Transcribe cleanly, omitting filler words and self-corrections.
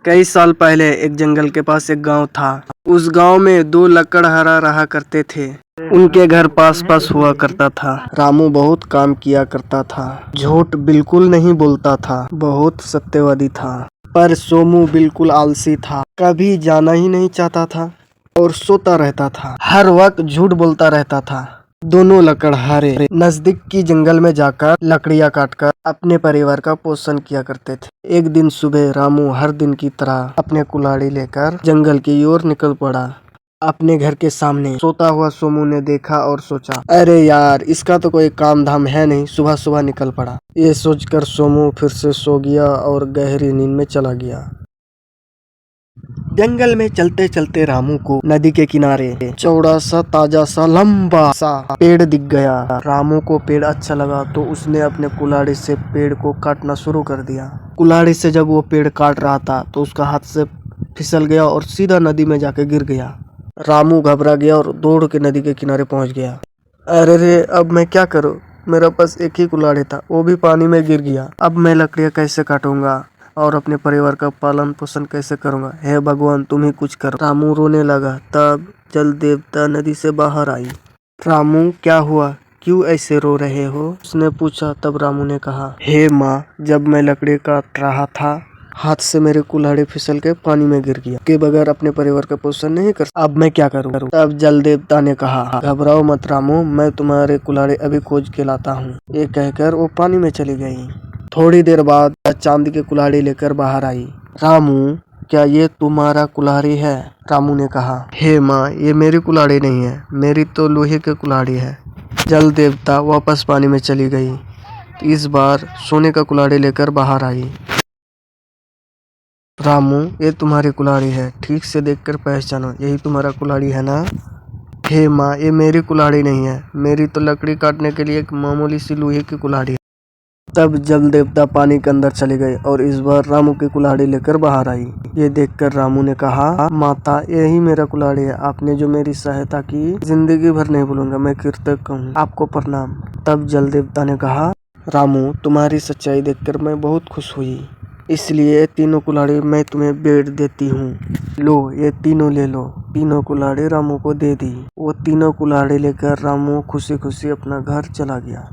कई साल पहले एक जंगल के पास एक गांव था। उस गांव में दो लकड़हारा रहा करते थे। उनके घर पास पास हुआ करता था। रामू बहुत काम किया करता था, झूठ बिल्कुल नहीं बोलता था, बहुत सत्यवादी था। पर सोमू बिल्कुल आलसी था, कभी जाना ही नहीं चाहता था और सोता रहता था, हर वक्त झूठ बोलता रहता था। दोनों लकड़हारे नजदीक की जंगल में जाकर लकड़ियां काटकर अपने परिवार का पोषण किया करते थे। एक दिन सुबह रामू हर दिन की तरह अपने कुल्हाड़ी लेकर जंगल की ओर निकल पड़ा। अपने घर के सामने सोता हुआ सोमू ने देखा और सोचा, अरे यार, इसका तो कोई काम धाम है नहीं, सुबह सुबह निकल पड़ा। ये सोचकर सोमू फिर से सो गया और गहरी नींद में चला गया। जंगल में चलते चलते रामू को नदी के किनारे चौड़ा सा ताजा सा लंबा सा पेड़ दिख गया। रामू को पेड़ अच्छा लगा तो उसने अपने कुल्हाड़ी से पेड़ को काटना शुरू कर दिया। कुल्हाड़ी से जब वो पेड़ काट रहा था तो उसका हाथ से फिसल गया और सीधा नदी में जाके गिर गया। रामू घबरा गया और दौड़ के नदी के किनारे पहुंच गया। अरे रे, अब मैं क्या करूं? मेरा पास एक ही कुल्हाड़ी था, वो भी पानी में गिर गया। अब मैं लकड़ियां कैसे काटूंगा और अपने परिवार का पालन पोषण कैसे करूंगा? हे भगवान, तुम ही कुछ करो। रामू रोने लगा। तब जल देवता नदी से बाहर आई। रामू, क्या हुआ? क्यों ऐसे रो रहे हो? उसने पूछा। तब रामू ने कहा, हे माँ, जब मैं लकड़ी काट रहा था, हाथ से मेरे कुल्हाड़ी फिसल के पानी में गिर गया। के बगैर अपने परिवार का पोषण नहीं कर, अब मैं क्या करूं? तब जल देवता ने कहा, घबराओ मत रामू, मैं तुम्हारे कुल्हाड़ी अभी खोज के लाता हूँ। ये कहकर वो पानी में चली गई। थोड़ी देर बाद चांदी की कुल्हाड़ी लेकर बाहर आई। रामू, क्या ये तुम्हारा कुल्हाड़ी है? रामू ने कहा, हे माँ, ये मेरी कुल्हाड़ी नहीं है, मेरी तो लोहे की कुल्हाड़ी है। जल देवता वापस पानी में चली गई। इस बार सोने का कुल्हाड़ी लेकर बाहर आई। रामू, ये तुम्हारी कुल्हाड़ी है, ठीक से देखकर पहचानो, यही तुम्हारा कुल्हाड़ी है ना? हे माँ, ये मेरी कुल्हाड़ी नहीं है, मेरी तो लकड़ी काटने के लिए एक मामूली सी लोहे की कुल्हाड़ी है। तब जल देवता पानी के अंदर चले गए और इस बार रामू की कुल्हाड़ी लेकर बाहर आई। ये देखकर रामू ने कहा, माता, यही मेरा कुल्हाड़ी है, आपने जो मेरी सहायता की, जिंदगी भर नहीं भूलूंगा, मैं कृतज्ञ हूँ, आपको प्रणाम। तब जल देवता ने कहा, रामू, तुम्हारी सच्चाई देखकर मैं बहुत खुश हुई, इसलिए तीनों कुल्हाड़ी मैं तुम्हें भेंट देती हूँ। लो, ये तीनों ले लो। तीनों कुल्हाड़ी रामू को दे दी। वो तीनों कुल्हाड़ी लेकर रामू खुशी खुशी अपना घर चला गया।